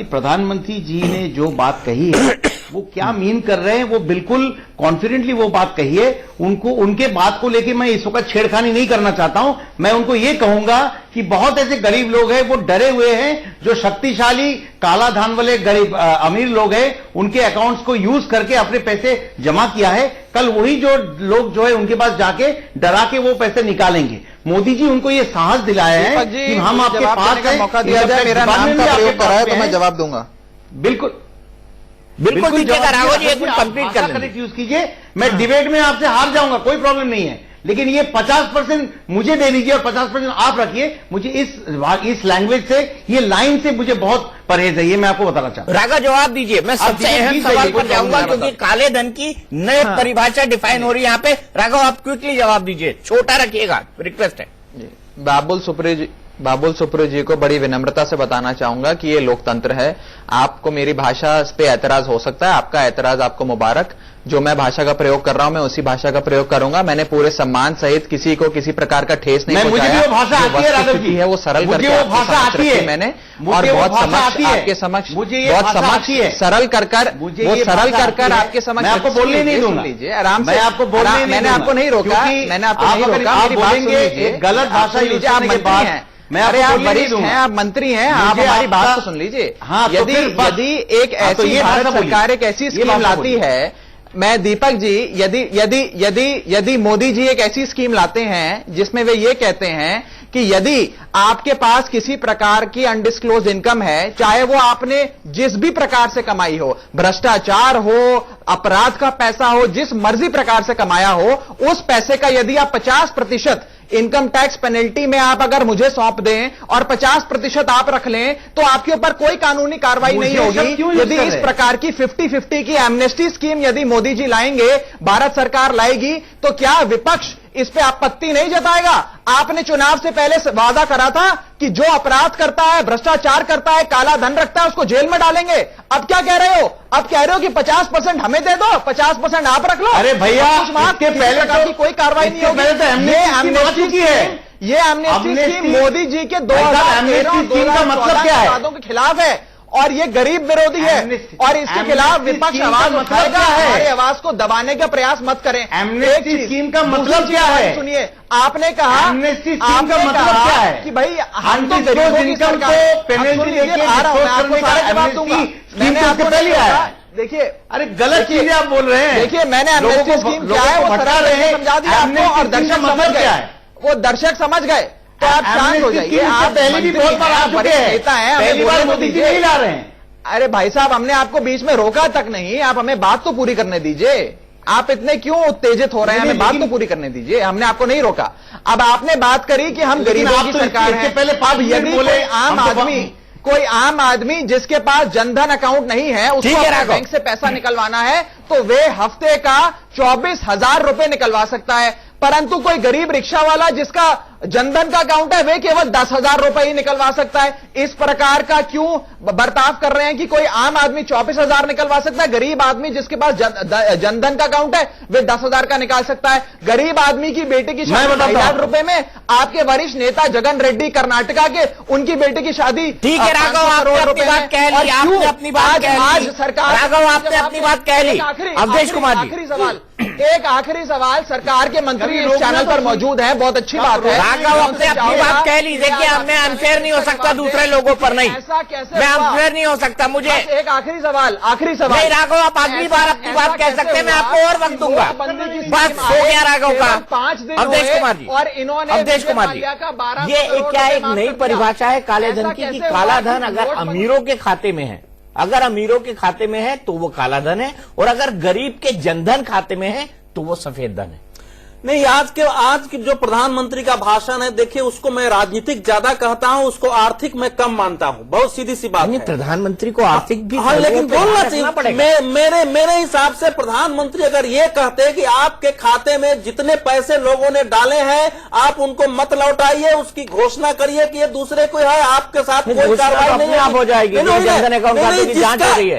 प्रधानमंत्री जी ने जो बात कही है वो क्या मीन कर रहे हैं, वो बिल्कुल कॉन्फिडेंटली वो बात कही है। उनके बात को लेके मैं इस वक्त छेड़खानी नहीं करना चाहता हूं। मैं उनको ये कहूंगा कि बहुत ऐसे गरीब लोग हैं वो डरे हुए हैं, जो शक्तिशाली काला धन वाले गरीब अमीर लोग हैं, उनके अकाउंट्स को यूज करके अपने पैसे जमा किया है। कल वही जो लोग जो है उनके पास जाके डरा के वो पैसे निकालेंगे। मोदी जी उनको ये साहस दिलाया है कि हम आपके पास हैं, मौका दिया जाए, मेरा नाम का प्रयोग कर रहा है तो मैं जवाब दूंगा। बिल्कुल दीजिएगा राघव जी, एक मिनट कंप्लीट कर करेक्ट यूज कीजिए। मैं डिबेट में आपसे हार जाऊंगा, कोई प्रॉब्लम नहीं है, लेकिन ये 50% मुझे दे दीजिए और 50% आप रखिए। मुझे इस लैंग्वेज से, ये लाइन से मुझे बहुत परहेज है, ये मैं आपको बताना चाहता हूं। राघव जवाब दीजिए। मैं सबसे अहम सवाल पर जाऊंगा क्योंकि काले धन की नई परिभाषा डिफाइन हो रही है यहाँ पे। राघव, आप क्विकली जवाब दीजिए, छोटा रखिएगा, रिक्वेस्ट है। बाबुल सुप्रियो जी को बड़ी विनम्रता से बताना चाहूंगा कि ये लोकतंत्र है। आपको मेरी भाषा पे ऐतराज हो सकता है, आपका ऐतराज आपको मुबारक। जो मैं भाषा का प्रयोग कर रहा हूं मैं उसी भाषा का प्रयोग करूंगा। मैंने पूरे सम्मान सहित किसी को किसी प्रकार का ठेस नहीं मुझे पहुंचाया। भी वो भाषा आती है राघव जी, है वो सरल मुझे करके वो भाषा आती है मैंने, मुझे और वो बहुत भाषा समक्ष आती है, आपके समक्ष मुझे ये बहुत भाषा समक्ष आती है, सरल कर मुझे वो ये सरल भाषा कर आती है। आपके समक्ष मैं आपको बोलने नहीं दूंगा, लीजिए आराम से। मैं आपको बोलने नहीं मैंने आपको नहीं रोका, मैंने आपको नहीं रोका, आप मेरी बात सुन बोलेंगे लीजिए। गलत भाषा यूज आप करने के मंत्री बाद हैं, मैं अरे आपको आप बोलने नहीं वरिष्ठ दूंगा। हैं, आप मंत्री हैं, आप मुझे हमारी बात आपका- तो सुन लीजिए। हाँ, तो यदि फिर बात- यदि एक हाँ, तो ऐसी ये भारत भाषा बोलिए। सरकार एक ऐसी ये स्कीम भाषा लाती बोलिए। है, मैं दीपक जी यदि यदि यदि यदि मोदी जी एक ऐसी स्कीम लाते हैं जिसमें वे ये कहते हैं कि यदि आपके पास किसी प्रकार की अनडिस्क्लोज इनकम है, चाहे वो आपने जिस भी प्रकार से कमाई हो, भ्रष्टाचार हो, अपराध का पैसा हो, जिस मर्जी प्रकार से कमाया हो, उस पैसे का यदि आप 50% इनकम टैक्स पेनल्टी में आप अगर मुझे सौंप दें और 50% आप रख लें तो आपके ऊपर कोई कानूनी कार्रवाई नहीं मुझे सब क्यों होगी। यूज यदि कर इस रहे हैं? प्रकार की 50-50 की एमनेस्टी स्कीम यदि मोदी जी लाएंगे, भारत सरकार लाएगी, तो क्या विपक्ष इस पे आपत्ति नहीं जताएगा? आपने चुनाव से पहले वादा करा था कि जो अपराध करता है, भ्रष्टाचार करता है, काला धन रखता है, उसको जेल में डालेंगे। अब क्या कह रहे हो? अब कह रहे हो कि 50% हमें दे दो, 50% आप रख लो। अरे भैया, कुछ माफ, इसके किसी पहले प्रकार तो- की कोई कार्रवाई नहीं इसके होगी। पहले तो एमनेस्टी स्कीम आ चुकी है। ये एमनेस्टी स्कीम मोदी जी के भाई साहब, एमनेस्टी स्कीम का मतलब क्या है? वादों के खिलाफ है और ये गरीब विरोधी है एमनेस्टी- और इसके खिलाफ एमनेस्टी विपक्ष स्कीम का आवाज मतलब उठाएगा। क्या है? हमारी आवाज को दबाने का प्रयास मत करें। एमनेस्टी एक चीज, स्कीम का मतलब दूसरी चीज क्या है? सुनिए, आपने कहा एमनेस्टी स्कीम आपने का मतलब कहा क्या है? कि भाई हम तो अनडिस्क्लोज्ड गरीबों की इनकम सरकार को पेनल्टी अब सुनिए, देके आ रहा हूं, मैं डिस्क्लोज आपको करने का सारा जवाब दूंगा। एमनेस्टी मैंने स्कीम आपको तो नहीं पहले आया रोका। है। देखिए, अरे गलत चीजें आप बोल रहे हैं। देखिए, मैंने एमनेस्टी स्कीम क्या है वो सरल से समझा दिया आपको और दर्शक समझ गए। वो दर्शक समझ गए, तो आप शांत हो जाइए। आप पहले भी बहुत बार आ चुके हैं, नेता हैं, हमें पहली बार बोलने मोदी जी दीजिए। नहीं ला रहे हैं। अरे भाई साहब, हमने आपको बीच में रोका तक नहीं, आप हमें बात तो पूरी करने दीजिए। आप इतने क्यों उत्तेजित हो रहे हैं? हमें बात तो पूरी करने दीजिए। हमने आपको नहीं रोका। अब आपने बात करी कि हम लेकिन गरीबों आप की तो सरकार इसके है। पहले 5 अब मिनट यदि बोले, कोई आम आदमी जिसके पास जनधन अकाउंट नहीं है, उसको अपने बैंक से पैसा निकलवाना है तो वे हफ्ते का 24,000 रुपए निकलवा सकता है। परंतु कोई गरीब रिक्शा वाला जिसका जनधन का अकाउंट है, वे केवल 10,000 रुपए ही निकलवा सकता है। इस प्रकार का क्यों बर्ताव कर रहे हैं कि कोई आम आदमी 24,000 निकलवा सकता है, गरीब आदमी जिसके पास जनधन का अकाउंट है वे 10,000 का निकाल सकता है। गरीब आदमी की बेटी की शादी 2 लाख रुपए में, आपके वरिष्ठ नेता जगन रेड्डी कर्नाटका के, उनकी बेटी की शादी ठीक है राघव, आपने अपनी बात कह ली, आपने अपनी बात कह ली। आज सरकार, राघव, आपने अपनी बात कह ली। अवधेश कुमार जी, आखिरी सवाल, एक आखिरी सवाल, सरकार के मंत्री इस चैनल पर मौजूद हैं, बहुत अच्छी बात है। राघव अपने अपनी बात कह ली। देखिए, मैं अनफेयर नहीं हो सकता दूसरे लोगों पर, नहीं, ऐसा कैसे मैं हुआ? अनफेयर नहीं हो सकता। मुझे बस एक आखिरी सवाल नहीं राघव, आप अगली बार अपनी बात कह सकते हैं, मैं आपको और वक्त दूंगा। बस हो गया राघव का। 5 दिन अवधेश कुमार जी, और इन्होंने अवधेश कुमार जी, ये क्या एक नई परिभाषा है काले धन की कि काला धन अगर अमीरों के खाते में है, अगर अमीरों के खाते में है तो वो काला धन है, और अगर गरीब के जनधन खाते में है तो वो सफेद धन है। नहीं, आज की जो प्रधानमंत्री का भाषण है, देखिए उसको मैं राजनीतिक ज्यादा कहता हूं, उसको आर्थिक मैं कम मानता हूं। बहुत सीधी सी बात है। प्रधानमंत्री को आर्थिक भी हाँ, लेकिन बोलना पड़ेगा। चाहिए। मेरे हिसाब से प्रधानमंत्री अगर ये कहते हैं कि आपके खाते में जितने पैसे लोगों ने डाले हैं आप उनको मत लौटाइए, उसकी घोषणा करिए कि ये दूसरे को है, आपके साथ कोई कार्रवाई नहीं आप हो जाएगी।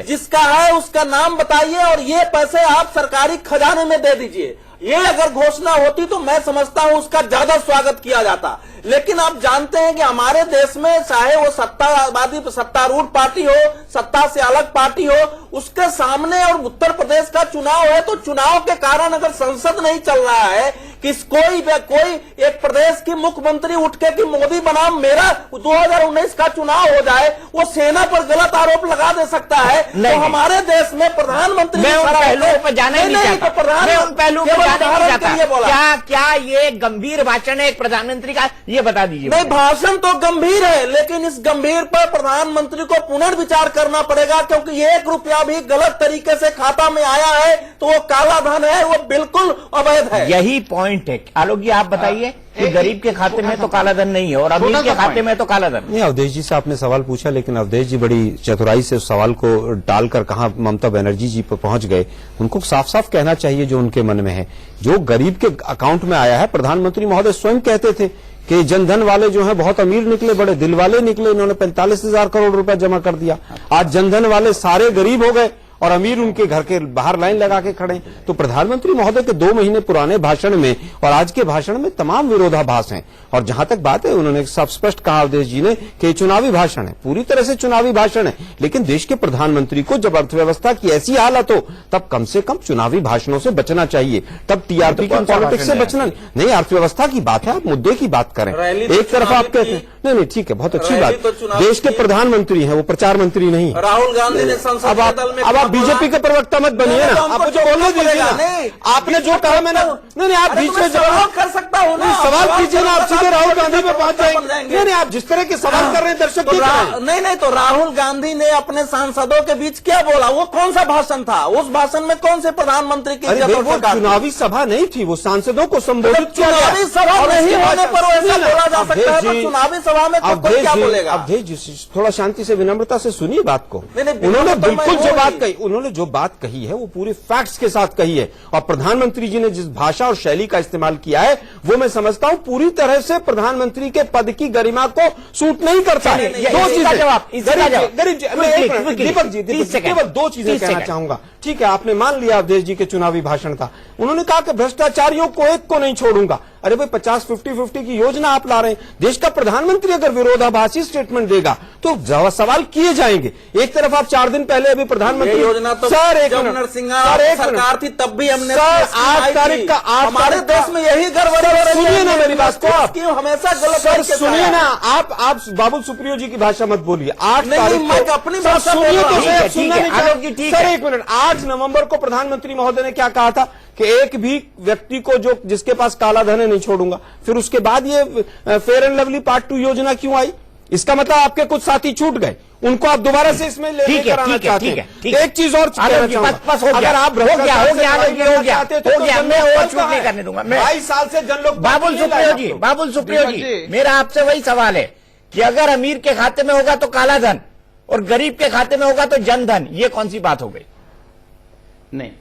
जिसका है उसका नाम बताइए और ये पैसे आप सरकारी खजाने में दे दीजिए। ये अगर घोषणा होती तो मैं समझता हूं उसका ज्यादा स्वागत किया जाता। लेकिन आप जानते हैं कि हमारे देश में चाहे वो सत्तावादी सत्तारूढ़ पार्टी हो, सत्ता से अलग पार्टी हो, उसके सामने और उत्तर प्रदेश का चुनाव है तो चुनाव के कारण अगर संसद नहीं चल रहा है कि कोई एक प्रदेश की मुख्यमंत्री उठ के कि मोदी बनाम मेरा 2019 का चुनाव हो जाए, वो सेना पर गलत आरोप लगा दे सकता है। तो हमारे देश में प्रधानमंत्री मैं उन पहलुओं पर जाना ही नहीं चाहता। मैं उन पहलुओं पर जाना नहीं चाहता। क्या ये गंभीर भाषण है एक प्रधानमंत्री का, ये बता दीजिए। नहीं, भाषण तो गंभीर है, लेकिन इस गंभीर पर प्रधानमंत्री को पुनर्विचार करना पड़ेगा, क्योंकि 1 रुपया भी गलत तरीके से खाता में आया है तो वो काला धन है, वो बिल्कुल अवैध है। यही पॉइंट है। आलोक जी, आप बताइए कि गरीब के खाते में तो काला धन नहीं है और अमीर के खाते में तो काला धन। नहीं, अवधेश जी से आपने सवाल पूछा, लेकिन अवधेश जी बड़ी चतुराई से उस सवाल को टालकर कहां ममता बनर्जी जी पर पहुंच गए। उनको साफ साफ कहना चाहिए जो उनके मन में है। जो गरीब के अकाउंट में आया है, प्रधानमंत्री महोदय स्वयं कहते थे कि जनधन वाले जो हैं बहुत अमीर निकले, बड़े दिल वाले निकले, इन्होंने 45,000 करोड़ रुपया जमा कर दिया। आज जनधन वाले सारे गरीब हो गए और अमीर उनके घर के बाहर लाइन लगा के खड़े हैं। तो प्रधानमंत्री महोदय के 2 महीने पुराने भाषण में और आज के भाषण में तमाम विरोधाभास हैं। और जहां तक बात है, उन्होंने सब स्पष्ट कहा अवधेश जी ने कि चुनावी भाषण है, पूरी तरह से चुनावी भाषण है। लेकिन देश के प्रधानमंत्री को जब अर्थव्यवस्था की ऐसी हालत हो तब कम से कम चुनावी भाषणों से बचना चाहिए, तब टीआरपी की पॉलिटिक्स से बचना नहीं। अर्थव्यवस्था की बात है, आप मुद्दे की बात करें। एक तरफ आप कहते हैं नहीं ठीक है, बहुत अच्छी बात, देश के प्रधानमंत्री हैं, वो प्रचार मंत्री नहीं। राहुल गांधी ने संसद के दल में अब आप बीजेपी के प्रवक्ता मत बनिए ना, आपको जो बोलने दीजिए ना। आपने जो कहा मैंने नहीं, आप बीच में सवाल कर सकता हूँ ना, सवाल कीजिए ना, आप सीधे राहुल गांधी पे पहुंच जाएंगे। नहीं, आप जिस तरह के सवाल कर रहे हैं दर्शक नहीं, तो राहुल गांधी ने अपने सांसदों के बीच क्या बोला? वो कौन सा भाषण था? उस भाषण में कौन से प्रधानमंत्री की वो चुनावी सभा नहीं थी, वो सांसदों को संबोधित किया। चुनावी सभा नहीं होने पर ऐसा बोला जा सकता है, तो चुनावी सभा में तो कोई क्या बोलेगा? अवधेश जी थोड़ा शांति से विनम्रता से सुनिए बात को। उन्होंने बिल्कुल जो बात कही, उन्होंने जो बात कही है वो पूरे फैक्ट्स के साथ कही है। और प्रधानमंत्री जी ने जिस भाषा और शैली का इस्तेमाल किया है वो मैं समझता हूं पूरी तरह से प्रधानमंत्री के पद की गरिमा को सूट नहीं करता है। दो चीजें दीपक जी केवल 2 चीजें कहना चाहूंगा। ठीक है, आपने मान लिया अवधेश जी के चुनावी भाषण था, उन्होंने कहा कि भ्रष्टाचारियों को एक को नहीं छोड़ूंगा। अरे भाई 50-50-50 की योजना आप ला रहे हैं। देश का प्रधानमंत्री अगर विरोधाभासी स्टेटमेंट देगा तो सवाल किए जाएंगे। एक तरफ आप 4 दिन पहले अभी प्रधानमंत्री योजना तो सर एक सरकार थी तब भी हमने 8 तारीख का हमारे देश में यही गड़बड़ी। सुनिए ना मेरी बात को, आप हमेशा सर सुनिए ना, आप बाबुल सुप्रियो जी की भाषा मत बोलिए। 8 तारीख अपनी भाषा सुनिए तो सुनना नहीं। सर 1 मिनट, 8 नवंबर को प्रधानमंत्री महोदय ने क्या कहा था कि एक भी व्यक्ति को जो जिसके पास काला धन है नहीं छोड़ूंगा। फिर उसके बाद ये फेयर एंड लवली पार्ट 2 योजना क्यों आई? इसका मतलब आपके कुछ साथी छूट गए, उनको आप दोबारा से इसमें लेकर आना चाहते हैं। एक चीज और अगर आप हो गया तो मैं और छूट नहीं करने दूंगा। 22 साल से जन लोग बाबुल सुप्रियो जी मेरा आपसे वही सवाल है कि अगर अमीर के खाते में होगा तो काला धन और गरीब के खाते में होगा तो जन धन, ये कौन सी बात हो गई? नहीं,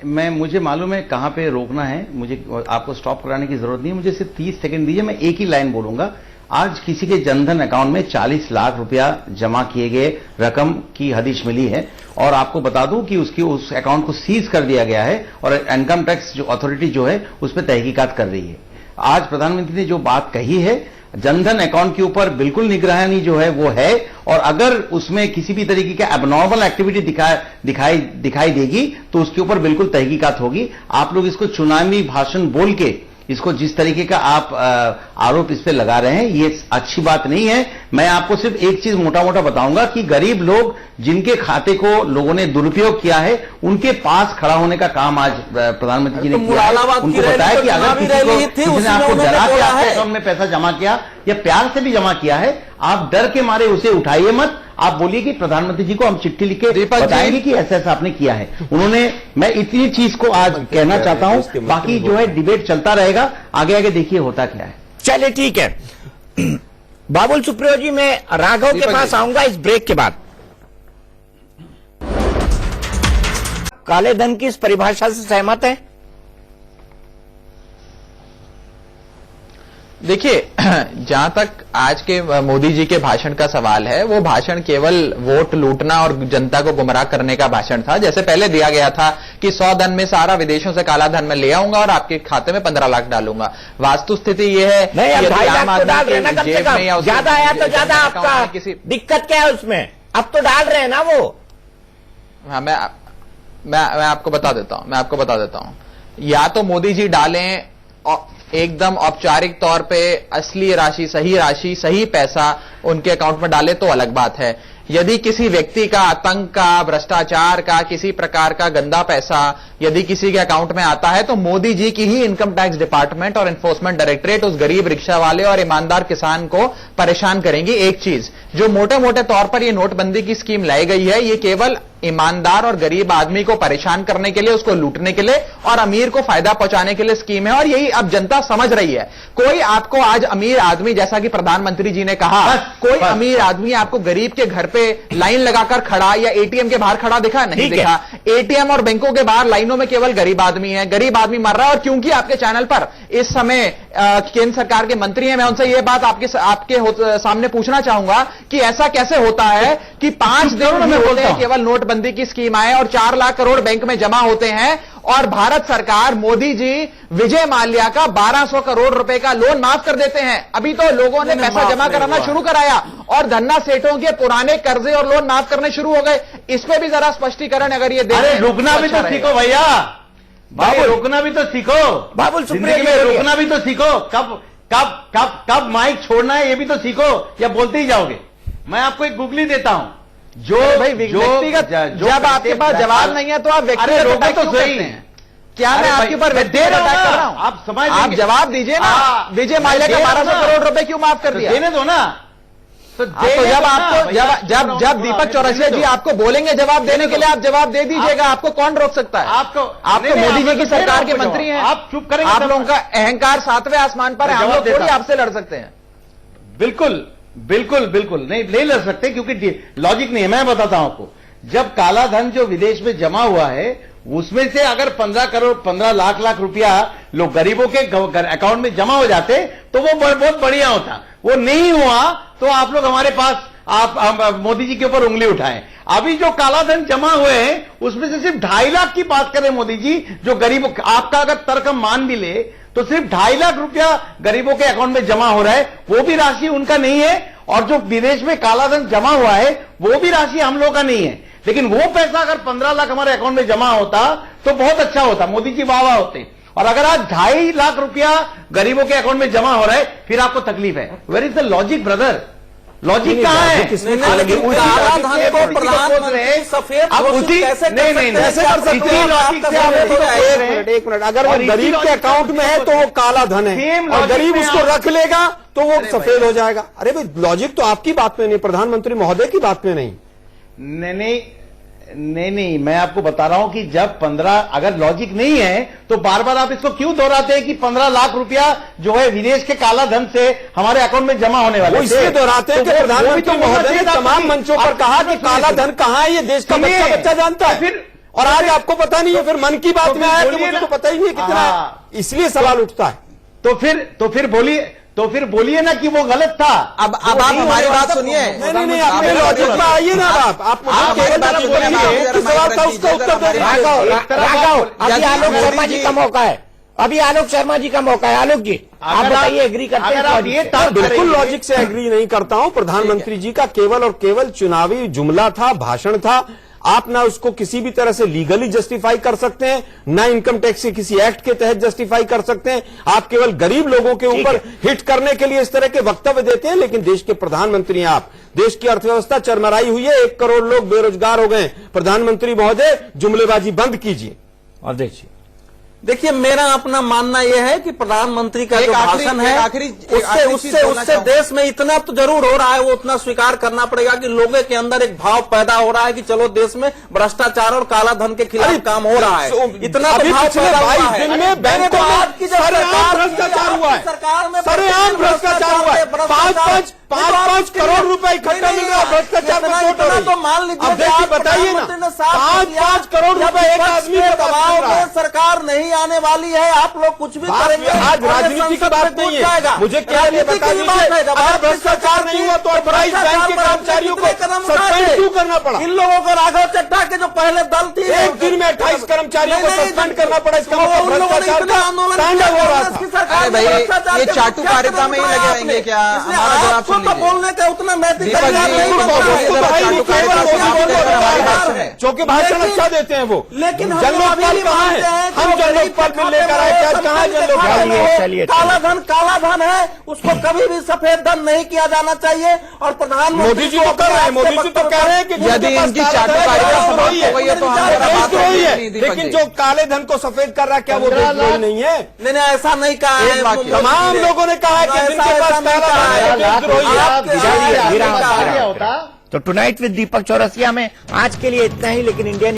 मैं मुझे मालूम है कहां पे रोकना है, मुझे आपको स्टॉप कराने की जरूरत नहीं है। मुझे सिर्फ 30 सेकंड दीजिए, मैं एक ही लाइन बोलूंगा। आज किसी के जनधन अकाउंट में 40 लाख रुपया जमा किए गए रकम की हदीश मिली है और आपको बता दूं कि उस अकाउंट को सीज कर दिया गया है और इनकम टैक्स जो अथॉरिटी जो है उस पर तहकीकात कर रही है। आज प्रधानमंत्री ने जो बात कही है, जनधन अकाउंट के ऊपर बिल्कुल निगरानी जो है वो है, और अगर उसमें किसी भी तरीके का एबनॉर्मल एक्टिविटी दिखाई देगी तो उसके ऊपर बिल्कुल तहकीकात होगी। आप लोग इसको चुनावी भाषण बोल के इसको जिस तरीके का आप आरोप इस पे लगा रहे हैं, ये अच्छी बात नहीं है। मैं आपको सिर्फ एक चीज मोटा मोटा बताऊंगा कि गरीब लोग जिनके खाते को लोगों ने दुरुपयोग किया है, उनके पास खड़ा होने का काम आज प्रधानमंत्री जी ने किया है। उनको बताया कि अगर किसी ने आपको डरा के आपके अकाउंट में पैसा जमा किया या प्यार से भी जमा किया है, आप डर के मारे उसे उठाइए मत। आप बोलिए कि प्रधानमंत्री जी को हम चिट्ठी लिख के बताएंगे कि ऐसा ऐसा आपने किया है। मैं इतनी चीज को आज कहना चाहता हूं, बाकी जो है डिबेट चलता रहेगा, आगे आगे देखिए होता क्या है। चलिए ठीक है बाबुल सुप्रियो जी, मैं राघव के पास आऊंगा इस ब्रेक के बाद। काले धन की इस परिभाषा से सहमत है? देखिए, जहां तक आज के मोदी जी के भाषण का सवाल है, वो भाषण केवल वोट लूटना और जनता को गुमराह करने का भाषण था। जैसे पहले दिया गया था कि 100 धन में सारा विदेशों से काला धन में ले आऊंगा और आपके खाते में 15 लाख डालूंगा। वास्तु स्थिति ये है, नहीं, अब 2.5 लाख तो डाल रहे हैं ना, कम से कम ज्यादा आया तो ज्यादा, आपका किसी दिक्कत क्या है उसमें? अब तो डाल रहे हैं ना वो। हाँ, मैं आपको बता देता हूं। या तो मोदी जी डालें एकदम औपचारिक तौर पे असली राशि, सही पैसा उनके अकाउंट में डाले तो अलग बात है। यदि किसी व्यक्ति का आतंक का, भ्रष्टाचार का, किसी प्रकार का गंदा पैसा यदि किसी के अकाउंट में आता है तो मोदी जी की ही इनकम टैक्स डिपार्टमेंट और एनफोर्समेंट डायरेक्टरेट उस गरीब रिक्शा वाले और ईमानदार किसान को परेशान करेंगी। एक चीज जो मोटे मोटे तौर पर यह नोटबंदी की स्कीम लाई गई है, ये केवल ईमानदार और गरीब आदमी को परेशान करने के लिए, उसको लूटने के लिए और अमीर को फायदा पहुंचाने के लिए स्कीम है, और यही अब जनता समझ रही है। कोई आपको आज अमीर आदमी, जैसा कि प्रधानमंत्री जी ने कहा, कोई अमीर आदमी आपको गरीब के घर पे लाइन लगाकर खड़ा या एटीएम के बाहर खड़ा दिखा? नहीं दिखा। एटीएम और बैंकों के बाहर लाइनों में केवल गरीब आदमी है, गरीब आदमी मर रहा है। और क्योंकि आपके चैनल पर इस समय केंद्र सरकार के मंत्री हैं, मैं उनसे ये बात आपके सामने पूछना चाहूंगा कि ऐसा कैसे होता है कि 5 दिन ही होते हैं केवल नोटबंदी की स्कीम आए और 4 लाख करोड़ बैंक में जमा होते हैं और भारत सरकार मोदी जी विजय माल्या का 1200 करोड़ रुपए का लोन माफ कर देते हैं। अभी तो लोगों ने पैसा जमा कराना शुरू कराया और धन्ना सेठों के पुराने कर्जे और लोन माफ करने शुरू हो गए। इस पे भी जरा स्पष्टीकरण अगर ये दे अरे रुकना भी तो सीखो भैया, भाई रुकना भी तो सीखो, बाबुल जिंदगी में रुकना भी तो सीखो। कब माइक छोड़ना है ये भी तो सीखो, या बोलते ही जाओगे। मैं आपको एक गुगली देता हूं, जो भाई व्यक्तिगत जब आपके पास जवाब नहीं है तो आप व्यक्तिगत रोको तो क्यों सही करते हैं? क्या मैं आपके ऊपर व्यक्तिगत अटैक कर रहा हूं? आप समझ आप जवाब दीजिए ना। विजय माल्या का 1200 करोड़ रुपए क्यों माफ कर दिया? देने दो ना। तो जब दीपक चौरसिया जी आपको बोलेंगे जवाब देने के लिए, आप जवाब दे दीजिएगा। आपको कौन रोक सकता है? आपको मोदी जी की सरकार के मंत्री हैं, आप चुप करेंगे। आप लोगों का अहंकार 7वें आसमान पर है, हम लोग थोड़ी आपसे लड़ सकते हैं। बिल्कुल बिल्कुल बिल्कुल नहीं लड़ सकते, क्योंकि लॉजिक नहीं है। मैं बताता हूं आपको, जब काला धन जो विदेश में जमा हुआ है उसमें से अगर 15 लाख रुपया लोग गरीबों के अकाउंट में जमा हो जाते तो वो बहुत बढ़िया होता। वो नहीं हुआ तो आप लोग हमारे पास आप मोदी जी के ऊपर उंगली उठाएं। अभी जो काला धन जमा हुए हैं उसमें से सिर्फ 2.5 लाख की बात करें मोदी जी, जो गरीबों, आपका अगर तर्क हम मान भी ले तो सिर्फ 2.5 लाख रुपया गरीबों के अकाउंट में जमा हो रहा है, वो भी राशि उनका नहीं है। और जो विदेश में काला धन जमा हुआ है वो भी राशि हम लोग का नहीं है। लेकिन वो पैसा अगर 15 लाख हमारे अकाउंट में जमा होता तो बहुत अच्छा होता, मोदी जी वाह वाह होते। और अगर आज 2.5 लाख रुपया गरीबों के अकाउंट में जमा हो रहा है फिर आपको तकलीफ है। Where is the logic brother? Logic कहां है? एक मिनट, अगर वो गरीब के अकाउंट में है तो वो काला धन है और गरीब उसको रख लेगा तो वो सफेद हो जाएगा। अरे भाई लॉजिक तो आपकी बात में नहीं, प्रधानमंत्री महोदय की बात में नहीं। नहीं, मैं आपको बता रहा हूं कि जब 15, अगर लॉजिक नहीं है तो बार बार आप इसको क्यों दोहराते हैं कि 15 लाख रुपया जो है विदेश के काला धन से हमारे अकाउंट में जमा होने वाले? वो इसलिए दोहराते हैं कि प्रधानमंत्री महोदय ने तमाम मंचों पर कहा कि काला धन कहां है ये देश का बच्चा जानता है। फिर और आज आपको पता नहीं है, फिर मन की बात में आया कि मुझे तो पता ही नहीं है कितना है, इसलिए सवाल उठता है। तो फिर बोलिए ना कि वो गलत था। अब आप हमारी बात सुनिए। नहीं, अपने लॉजिक में आइए ना। आप मुझे बात बोलिए, सवाल था उसका उत्तर दो। अभी आलोक शर्मा जी का मौका है, अभी आलोक शर्मा जी का मौका है। आलोक जी आप बताइए, एग्री करते हैं? बिल्कुल लॉजिक से एग्री नहीं करता हूं। प्रधानमंत्री जी का केवल और केवल चुनावी जुमला था, भाषण था। आप ना उसको किसी भी तरह से लीगली जस्टिफाई कर सकते हैं, ना इनकम टैक्स के किसी एक्ट के तहत जस्टिफाई कर सकते हैं। आप केवल गरीब लोगों के ऊपर हिट करने के लिए इस तरह के वक्तव्य देते हैं। लेकिन देश के प्रधानमंत्री हैं आप, देश की अर्थव्यवस्था चरमराई हुई है, 1 करोड़ लोग बेरोजगार हो गए। प्रधानमंत्री महोदय जुमलेबाजी बंद कीजिए। और देखिए मेरा अपना मानना यह है कि प्रधानमंत्री का जो भाषण है उससे देश में इतना तो जरूर हो रहा है, वो उतना स्वीकार करना पड़ेगा कि लोगों के अंदर एक भाव पैदा हो रहा है कि चलो देश में भ्रष्टाचार और काला धन के खिलाफ काम हो रहा है। इतना तो भाव पैदा हुआ है। 22 दिन में बैंकों में सरेआम भ्रष्टाचार हुआ है, सरकार में सरेआम भ्रष्टाचार हुआ है। 5-5 करोड़ रुपए इकट्ठा मिल रहा है भ्रष्टाचार में। तो मान लीजिए, अब देखिए बताइए ना, 5-5 करोड़ रुपए एक आदमी के दबाव में सरकार नहीं आने वाली है, आप लोग कुछ भी करेंगे। आज राजनीति की बात नहीं है, मुझे क्या ये बता दीजिए, अगर भ्रष्टाचार नहीं हुआ तो ऑथराइज्ड बैंक के कर्मचारियों को सस्पेंड क्यों करना पड़ा? इन लोगों को राघव चड्ढा के जो पहले दल थी, एक दिन में 28 कर्मचारियों को सस्पेंड करना पड़ा। इसका मतलब भ्रष्टाचार का तांडव हो रहा था। भाई ये चाटू कार्यता में ही लगे रहेंगे क्या? हमारा जवाब सुन लीजिए। बोलने का उतना नैतिक चौके भाषण अच्छा देते हैं वो, लेकिन जन लोकपाल कहाँ है? हम जन लोकपाल में लेकर आए, क्या कहाँ जन लोकपाल? काला धन है, उसको कभी भी सफेद धन नहीं किया जाना चाहिए। और प्रधानमंत्री मोदी जी तो कर रहे हैं, मोदी जी तो कह रहे हैं कि यदि इनकी चाटुकारिता समाप्त हो गई है तो देशद्रोही है। लेकिन जो काले धन को सफेद कर रहा है क्या वो देशद्रोही नहीं है? नहीं ऐसा नहीं कहा है। तमाम लोगों ने कहा है कि जिनके पास काला धन है देशद्रोही है। तो टुनाइट विद दीपक चौरसिया में आज के लिए इतना ही। लेकिन इंडियन